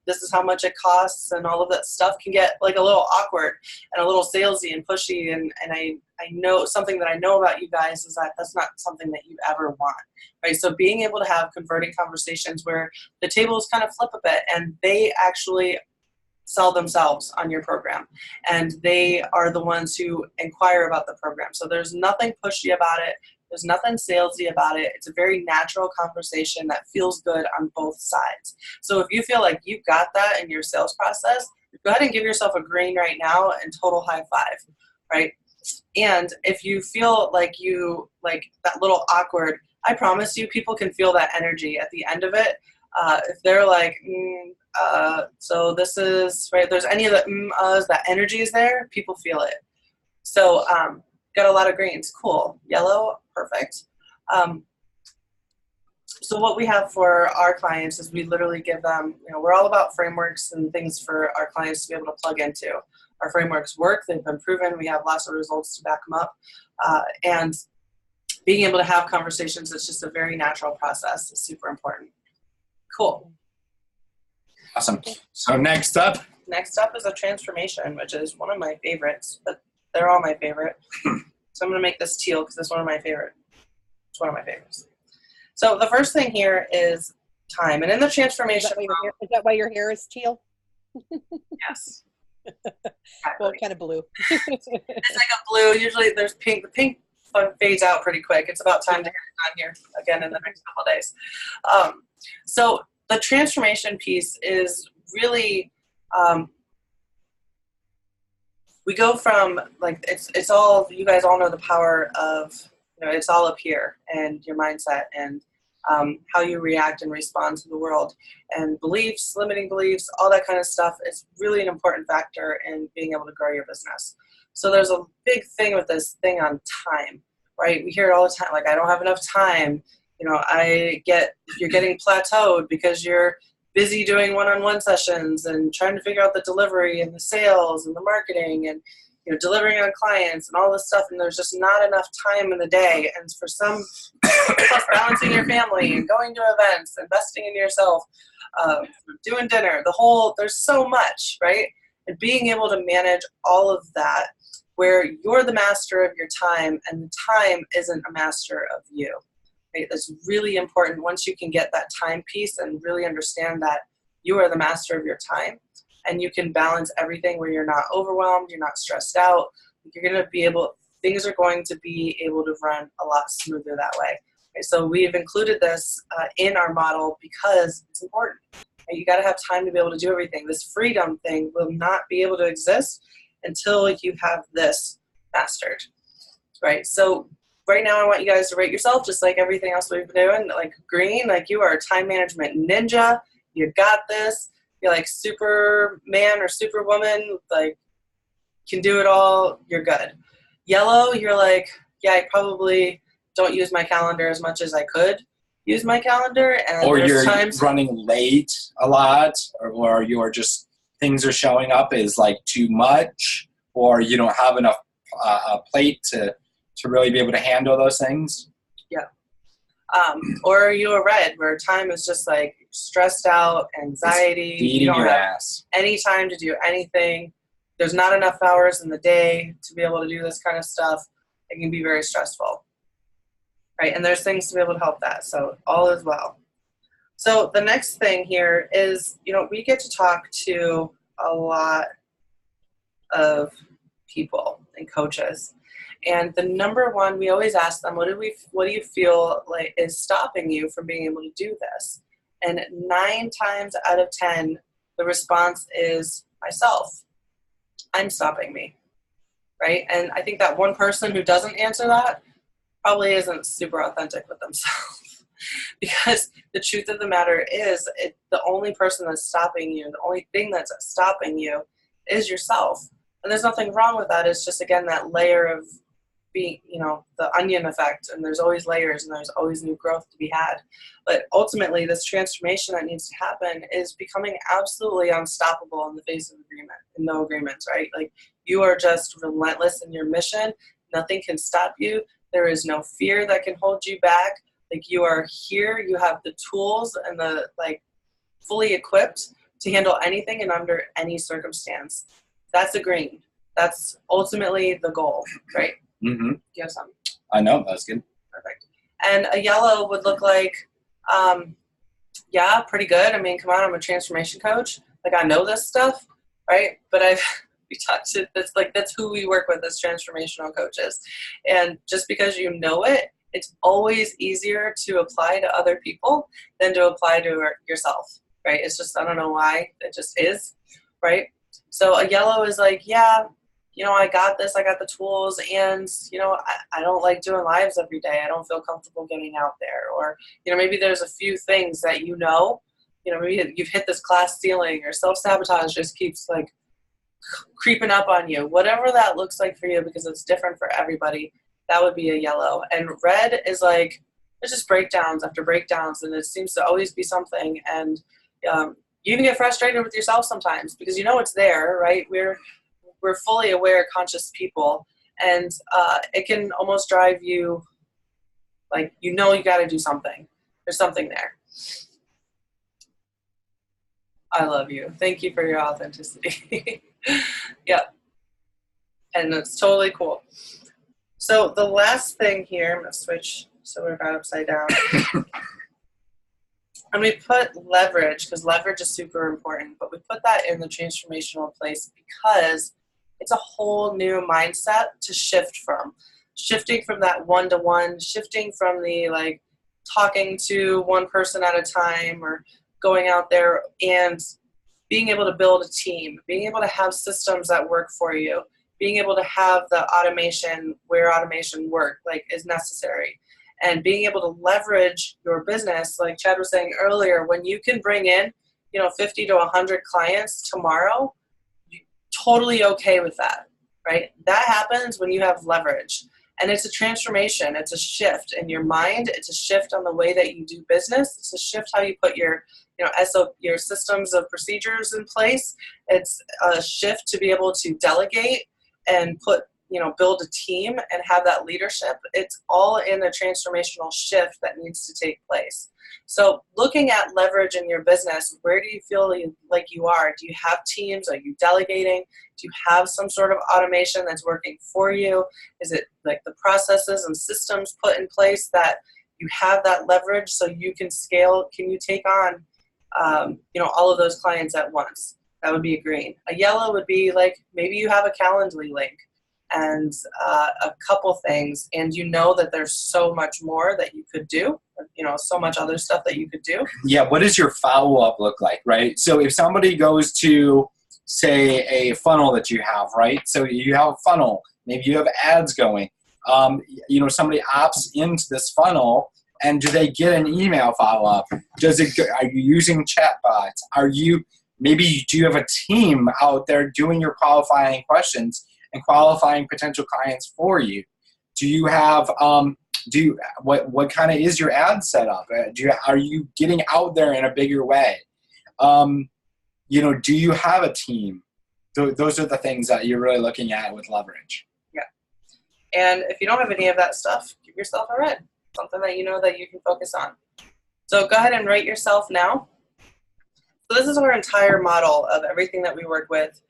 this is how much it costs, and all of that stuff can get a little awkward and a little salesy and pushy. And I know something that I know about you guys is that that's not something that you ever want, right? So being able to have converting conversations where the tables kind of flip a bit and they actually sell themselves on your program, and they are the ones who inquire about the program. So there's nothing pushy about it. There's nothing salesy about it. It's a very natural conversation that feels good on both sides. So if you feel like you've got that in your sales process, go ahead and give yourself a green right now and total high five, right? And if you feel like that little awkward, I promise you people can feel that energy at the end of it. If they're so this is, right, there's any of the that energy is there, people feel it. So got a lot of greens, cool. Yellow, perfect. So what we have for our clients is we literally give them, we're all about frameworks and things for our clients to be able to plug into. Our frameworks work, they've been proven, we have lots of results to back them up. And being able to have conversations, it's just a very natural process. It's super important. Cool. Awesome. So next up is a transformation, which is one of my favorites, but They're all my favorite. So I'm going to make this teal because it's one of my favorite. It's one of my favorites. So the first thing here is time. And in the transformation, Is that why your hair is teal? yes. Well, kind of blue. It's like a blue. Usually there's pink. The pink fades out pretty quick. It's about time to get it done here again in the next couple of days. So the transformation piece is really, we go from like, it's all, you guys all know the power of, it's all up here and your mindset and how you react and respond to the world, and beliefs, limiting beliefs, all that kind of stuff is really an important factor in being able to grow your business. So there's a big thing with this thing on time, right? We hear it all the time, like, I don't have enough time. You're getting plateaued because you're busy doing one-on-one sessions and trying to figure out the delivery and the sales and the marketing and delivering on clients and all this stuff, and there's just not enough time in the day. And for some, plus balancing your family and going to events, investing in yourself, doing dinner, there's so much, right? And being able to manage all of that where you're the master of your time and the time isn't a master of you, right? That's really important. Once you can get that time piece and really understand that you are the master of your time, and you can balance everything where you're not overwhelmed, you're not stressed out, things are going to be able to run a lot smoother that way. Okay, so we've included this in our model because it's important. Okay, you got to have time to be able to do everything. This freedom thing will not be able to exist until you have this mastered, right? So right now I want you guys to rate yourself just like everything else we've been doing, like green, like you are a time management ninja, you got this. You're like Superman or Superwoman, like can do it all, you're good. Yellow, you're like, yeah, I probably don't use my calendar as much as I could use my calendar. And or you're running late a lot, or you're just, things are showing up as like too much, or you don't have enough a plate to really be able to handle those things. Yeah. Or you're red, where time is just like stressed out, anxiety. You don't have any time to do anything. There's not enough hours in the day to be able to do this kind of stuff. It can be very stressful, right? And there's things to be able to help that. So all is well. So the next thing here is, we get to talk to a lot of people and coaches. And the number one, we always ask them, what do you feel like is stopping you from being able to do this? And 9 times out of 10, the response is myself. I'm stopping me, right? And I think that one person who doesn't answer that probably isn't super authentic with themselves. Because the truth of the matter is, the only person that's stopping you, the only thing that's stopping you is yourself. And there's nothing wrong with that. It's just, again, that layer of being, the onion effect, and there's always layers and there's always new growth to be had. But ultimately, this transformation that needs to happen is becoming absolutely unstoppable in the face of agreement and no agreements, right? Like, you are just relentless in your mission. Nothing can stop you. There is no fear that can hold you back. Like, you are here, you have the tools and the, fully equipped to handle anything and under any circumstance. That's a green. That's ultimately the goal, right? Mm-hmm. Do you have something? I know, that's good. Perfect. And a yellow would look like, yeah, pretty good. I mean, come on, I'm a transformation coach. Like, I know this stuff, right? But that's who we work with as transformational coaches. And just because you know it, it's always easier to apply to other people than to apply to yourself, right? It's just, I don't know why, it just is, right? So a yellow is like, yeah, I got this, I got the tools, and, I don't like doing lives every day. I don't feel comfortable getting out there. Or, maybe there's a few things that maybe you've hit this class ceiling, or self-sabotage just keeps, creeping up on you. Whatever that looks like for you, because it's different for everybody, that would be a yellow. And red is like, it's just breakdowns after breakdowns, and it seems to always be something. And you even get frustrated with yourself sometimes because it's there, right? We're fully aware, conscious people, and it can almost drive you, you got to do something. There's something there. I love you. Thank you for your authenticity. Yep. and it's totally cool. So the last thing here, I'm going to switch so we're not upside down. And we put leverage, because leverage is super important, but we put that in the transformational place because it's a whole new mindset to shift from. Shifting from that one-to-one, shifting from the like talking to one person at a time or going out there and being able to build a team, being able to have systems that work for you, being able to have the automation where automation work like is necessary, and being able to leverage your business, like Chad was saying earlier, when you can bring in, 50 to 100 clients tomorrow, you're totally okay with that, right? That happens when you have leverage. And it's a transformation. It's a shift in your mind. It's a shift on the way that you do business. It's a shift how you put your, your systems of procedures in place. It's a shift to be able to delegate and build a team and have that leadership. It's all in a transformational shift that needs to take place. So looking at leverage in your business, where do you feel like you are? Do you have teams? Are you delegating? Do you have some sort of automation that's working for you? Is it like the processes and systems put in place that you have that leverage so you can scale? Can you take on, all of those clients at once? That would be a green. A yellow would be like maybe you have a Calendly link and a couple things, and that there's so much more that you could do, so much other stuff that you could do. Yeah, what does your follow-up look like, right? So if somebody goes to, say, a funnel that you have, right? So you have a funnel, maybe you have ads going, somebody opts into this funnel, and do they get an email follow-up? Are you using chatbots? Do you have a team out there doing your qualifying questions and qualifying potential clients for you? Do you have what kind of is your ad setup? Are you getting out there in a bigger way? Do you have a team? Those are the things that you're really looking at with leverage. Yeah. And if you don't have any of that stuff, give yourself a red, something that that you can focus on. So go ahead and rate yourself now. So this is our entire model of everything that we work with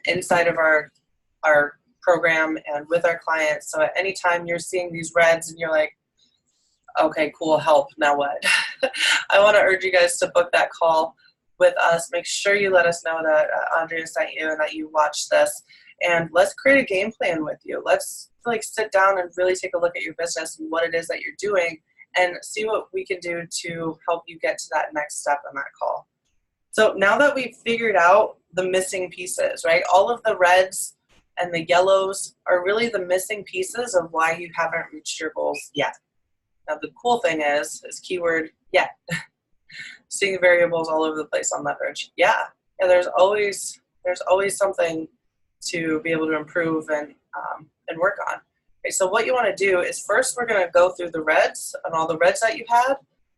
inside of our program and with our clients. So at any time you're seeing these reds and you're like, okay, cool, help, now what? I want to urge you guys to book that call with us. Make sure you let us know that Andrea sent you and that you watched this. And let's create a game plan with you. Let's sit down and really take a look at your business and what it is that you're doing and see what we can do to help you get to that next step in that call. So now that we've figured out the missing pieces, right? All of the reds and the yellows are really the missing pieces of why you haven't reached your goals yet. Now the cool thing is keyword yet. Seeing variables all over the place on leverage. Yeah, there's always something to be able to improve and work on. Okay, so what you want to do is first we're going to go through the reds and all the reds that you had,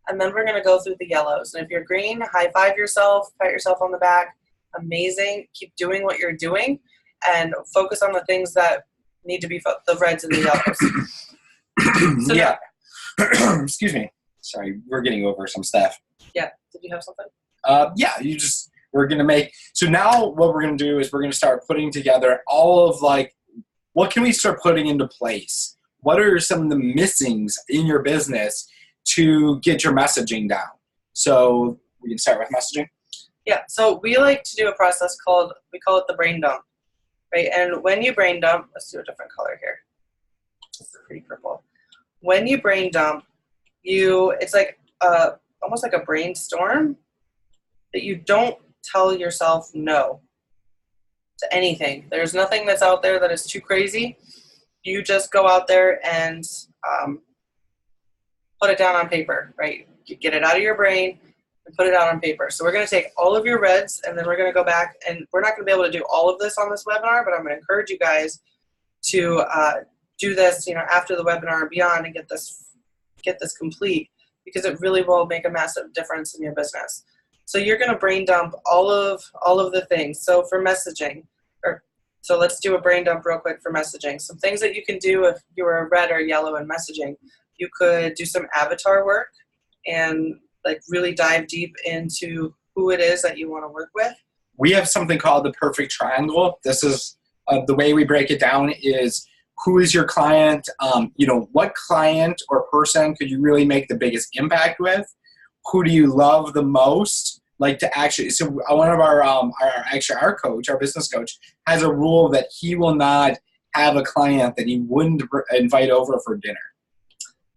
and then we're going to go through the yellows. And if you're green, high five yourself, pat yourself on the back. Amazing. Keep doing what you're doing and focus on the things that need to be the reds and the yellows. So yeah. Excuse me. Sorry, we're getting over some stuff. Yeah. Did you have something? We're going to make, so now what we're going to do is we're going to start putting together all of what can we start putting into place? What are some of the missings in your business to get your messaging down? So we can start with messaging. Yeah. So we like to do a process we call it the brain dump, right? And when you brain dump, let's do a different color here. It's pretty purple. When you brain dump, it's like almost like a brainstorm that you don't tell yourself no to anything. There's nothing that's out there that is too crazy. You just go out there and put it down on paper, right? You get it out of your brain and put it out on paper. So we're going to take all of your reds and then we're going to go back, and we're not going to be able to do all of this on this webinar, but I'm going to encourage you guys to do this, after the webinar and beyond, and get this complete, because it really will make a massive difference in your business. So you're going to brain dump all of the things. So for messaging, so let's do a brain dump real quick for messaging. Some things that you can do if you were red or yellow in messaging. You could do some avatar work and really dive deep into who it is that you want to work with. We have something called the perfect triangle. This is the way we break it down is who is your client? What client or person could you really make the biggest impact with? Who do you love the most? Like to actually, so one of our coach, our business coach, has a rule that he will not have a client that he wouldn't invite over for dinner.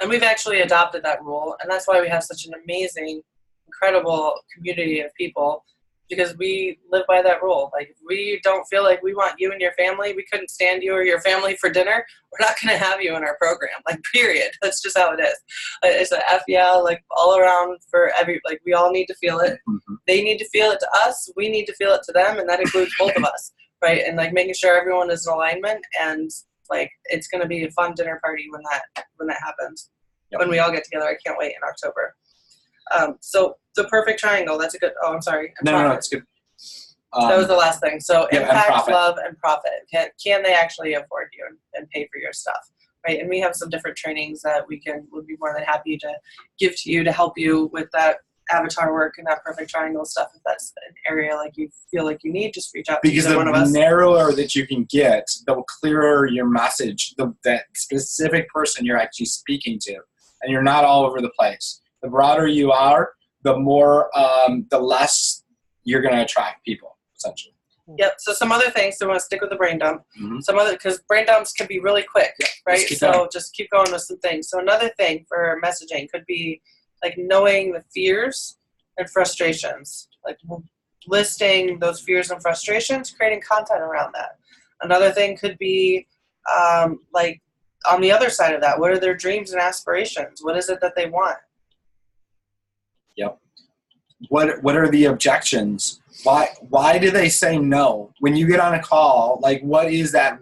And we've actually adopted that rule, and that's why we have such an amazing, incredible community of people, because we live by that rule. Like, if we don't feel like we want you and your family, we couldn't stand you or your family for dinner, we're not going to have you in our program, like, period. That's just how it is. It's a F yeah, like, all around for like, we all need to feel it. Mm-hmm. They need to feel it to us. We need to feel it to them, and that includes both of us, right? And, like, making sure everyone is in alignment, and, like, it's going to be a fun dinner party when that happens. Yep. When we all get together. I can't wait in October. So the perfect triangle, that's a good, oh, I'm sorry. No, it's good. That was the last thing. So impact, and love, and profit. Can they actually afford you and pay for your stuff, right? And we have some different trainings that would be more than happy to give to you to help you with that avatar work and that perfect triangle stuff. If that's an area like you feel like you need, just reach out to either one of us. Because the narrower that you can get, the clearer your message, that specific person you're actually speaking to, and you're not all over the place. The broader you are, the more, the less you're going to attract people, essentially. Yep. So some other things. So we want to stick with the brain dump. Mm-hmm. Because brain dumps can be really quick, right? So just keep going with some things. So another thing for messaging could be like knowing the fears and frustrations, like listing those fears and frustrations, creating content around that. Another thing could be like on the other side of that, what are their dreams and aspirations? What is it that they want? Yep. What are the objections? Why do they say no? When you get on a call, like what is that,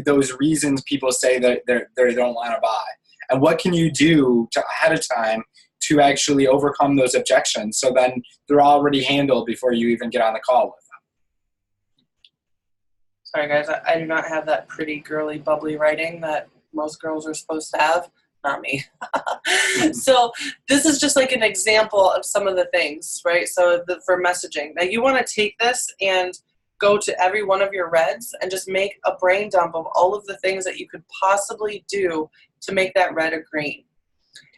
those reasons people say that they don't want to buy? And what can you do ahead of time to actually overcome those objections so then they're already handled before you even get on the call with them? Sorry guys, I do not have that pretty girly bubbly writing that most girls are supposed to have. Not me. So this is just like an example of some of the things, right? So for messaging, now you want to take this and go to every one of your reds and just make a brain dump of all of the things that you could possibly do to make that red a green.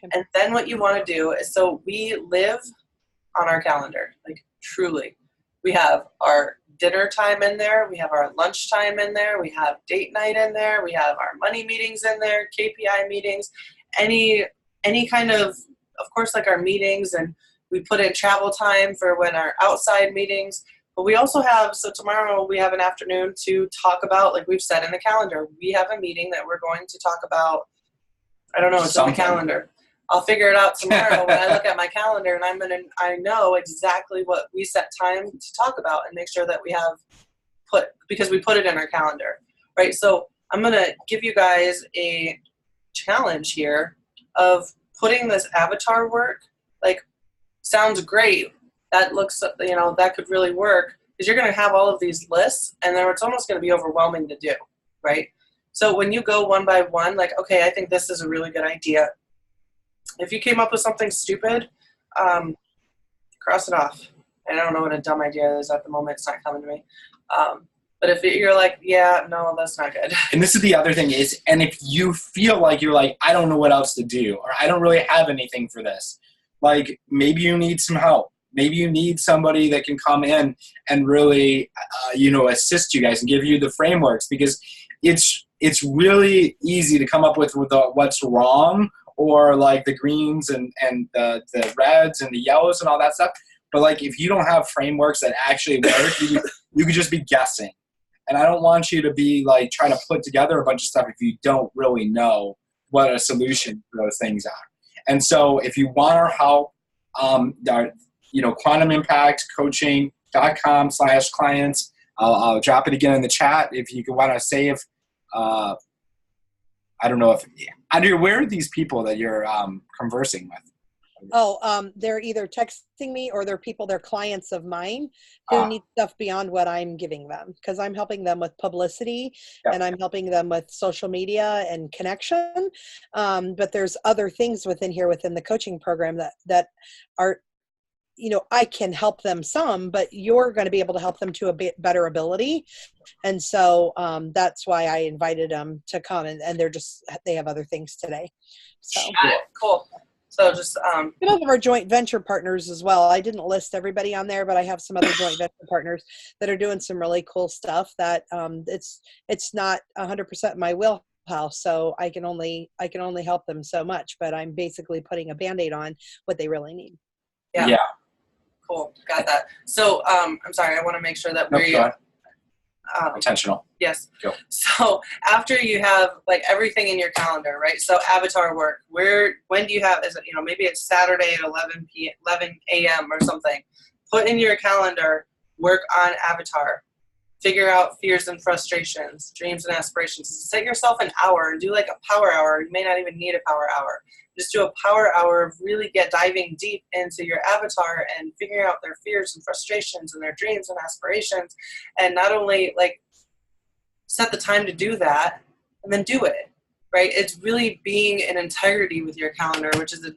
Okay. And then what you want to do is, so we live on our calendar, like truly. We have our dinner time in there. We have our lunch time in there. We have date night in there. We have our money meetings in there, KPI meetings, any kind of course, like our meetings, and we put in travel time for when our outside meetings. But we also have, so tomorrow we have an afternoon to talk about, like we've set in the calendar, we have a meeting that we're going to talk about. I don't know, it's in the calendar. I'll figure it out tomorrow when I look at my calendar, and I know exactly what we set time to talk about and make sure that we have because we put it in our calendar, right? So I'm going to give you guys a challenge here of putting this avatar work, like, sounds great. That looks, that could really work, because you're going to have all of these lists, and then it's almost going to be overwhelming to do, right? So when you go one by one, like, okay, I think this is a really good idea. If you came up with something stupid, cross it off. And I don't know what a dumb idea is at the moment. It's not coming to me. But if you're like, yeah, no, that's not good. And this is the other thing is, and if you feel like you're like, I don't know what else to do, or I don't really have anything for this, like maybe you need some help. Maybe you need somebody that can come in and really, assist you guys and give you the frameworks, because it's really easy to come up with what's wrong, or like the greens and the reds and the yellows and all that stuff. But like, if you don't have frameworks that actually work, you could just be guessing. And I don't want you to be like trying to put together a bunch of stuff if you don't really know what a solution for those things are. And so if you want our help, quantumimpactcoaching.com/clients. I'll drop it again in the chat if you want to save. I don't know if, Andrea, where are these people that you're conversing with? They're either texting me, or they're clients of mine who need stuff beyond what I'm giving them, because I'm helping them with publicity, and I'm helping them with social media and connection. But there's other things within the coaching program that are I can help them some, but you're going to be able to help them to a bit better ability. And so that's why I invited them to come, and they have other things today. So got it. Cool. So just some of our joint venture partners as well. I didn't list everybody on there, but I have some other joint venture partners that are doing some really cool stuff that it's not 100% my wheelhouse. So I can only help them so much, but I'm basically putting a Band-Aid on what they really need. yeah. Cool. Got that. So I'm sorry, I want to make sure that we're intentional. Yes. Go. So after you have like everything in your calendar, right? So avatar work, when do you have, is it, maybe it's Saturday at 11 a.m. or something. Put in your calendar, work on avatar. Figure out fears and frustrations, dreams and aspirations. Set yourself an hour and do like a power hour. You may not even need a power hour. Just do a power hour of really diving deep into your avatar and figuring out their fears and frustrations and their dreams and aspirations. And not only like set the time to do that and then do it, right? It's really being in integrity with your calendar, which is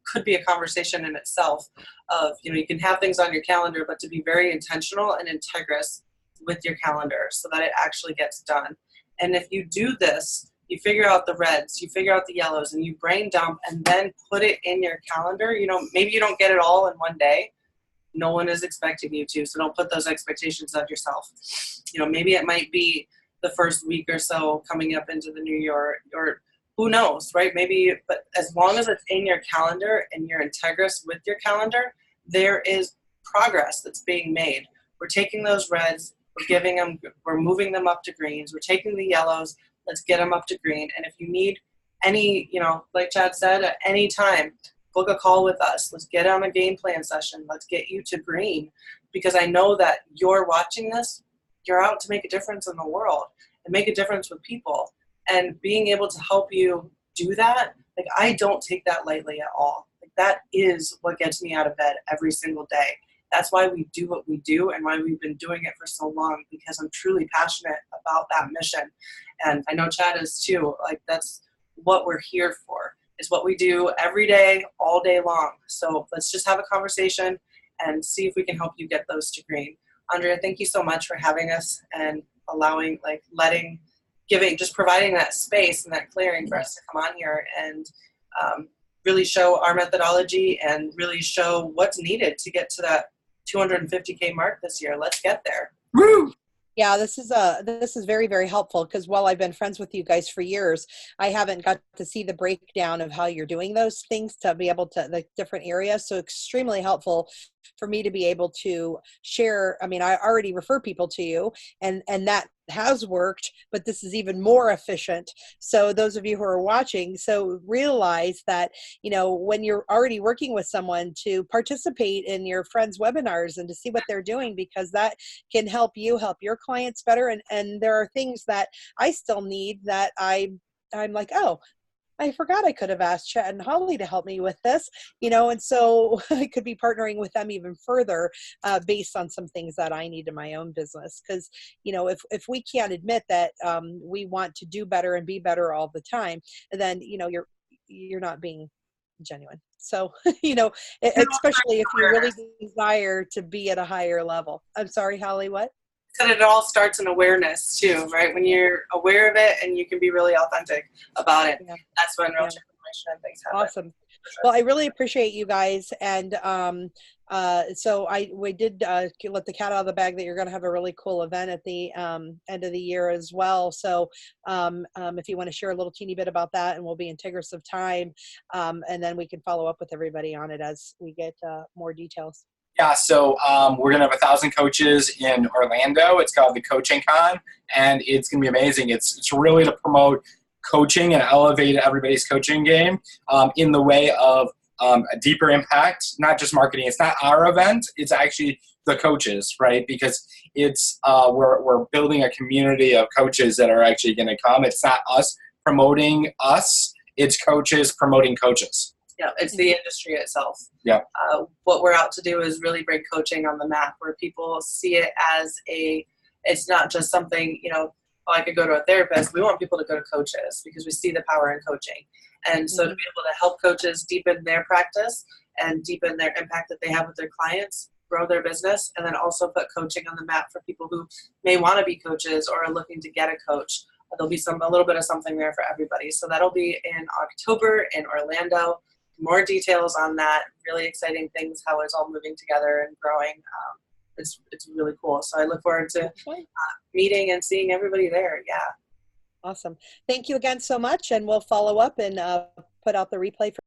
could be a conversation in itself of, you can have things on your calendar, but to be very intentional and integrous with your calendar so that it actually gets done. And if you do this, you figure out the reds, you figure out the yellows, and you brain dump and then put it in your calendar. Maybe you don't get it all in one day. No one is expecting you to, so don't put those expectations on yourself. Maybe it might be the first week or so coming up into the new year, or who knows, right? Maybe, but as long as it's in your calendar and you're integrous with your calendar, there is progress that's being made. We're taking those reds, we're moving them up to greens. We're taking the yellows, let's get them up to green. And if you need any, like Chad said, at any time, book a call with us. Let's get on a game plan session. Let's get you to green, because I know that you're watching this. You're out to make a difference in the world and make a difference with people. And being able to help you do that, like, I don't take that lightly at all. Like, that is what gets me out of bed every single day. That's why we do what we do and why we've been doing it for so long, because I'm truly passionate about that mission. And I know Chad is too. Like, that's what we're here for. It's what we do every day, all day long. So let's just have a conversation and see if we can help you get those to green. Andrea, thank you so much for having us and allowing, just providing that space and that clearing for us to come on here and really show our methodology and really show what's needed to get to that 250K mark this year. Let's get there. Woo! Yeah, this is very, very helpful, because while I've been friends with you guys for years, I haven't got to see the breakdown of how you're doing those things to be able to, the different areas. So extremely helpful for me to be able to share. I mean, I already refer people to you, and that has worked, but this is even more efficient. So those of you who are watching, so realize that, when you're already working with someone, to participate in your friends' webinars and to see what they're doing, because that can help you help your clients better. And there are things that I still need that I'm like, oh, I forgot I could have asked Chad and Holly to help me with this, and so I could be partnering with them even further based on some things that I need in my own business. Because, if we can't admit that we want to do better and be better all the time, then, you're not being genuine. So, especially if you really desire to be at a higher level. I'm sorry, Holly, what? And it all starts in awareness too, right? When you're aware of it and you can be really authentic about it, that's when real transformation and things happen. Awesome. Well, I really appreciate you guys. And so we did let the cat out of the bag that you're going to have a really cool event at the end of the year as well. So if you want to share a little teeny bit about that, and we'll be integrous of time, and then we can follow up with everybody on it as we get more details. Yeah, so we're going to have 1,000 coaches in Orlando. It's called the Coaching Con, and it's going to be amazing. It's really to promote coaching and elevate everybody's coaching game in the way of a deeper impact, not just marketing. It's not our event. It's actually the coaches, right? Because it's we're building a community of coaches that are actually going to come. It's not us promoting us. It's coaches promoting coaches. Yeah, it's the industry itself. Yeah. What we're out to do is really bring coaching on the map, where people see it as it's not just something, oh, I could go to a therapist. We want people to go to coaches because we see the power in coaching. And so to be able to help coaches deepen their practice and deepen their impact that they have with their clients, grow their business, and then also put coaching on the map for people who may want to be coaches or are looking to get a coach. There'll be a little bit of something there for everybody. So that'll be in October in Orlando. More details on that. Really exciting things, how it's all moving together and growing. It's really cool. So I look forward to meeting and seeing everybody there. Yeah. Awesome. Thank you again so much. And we'll follow up and put out the replay for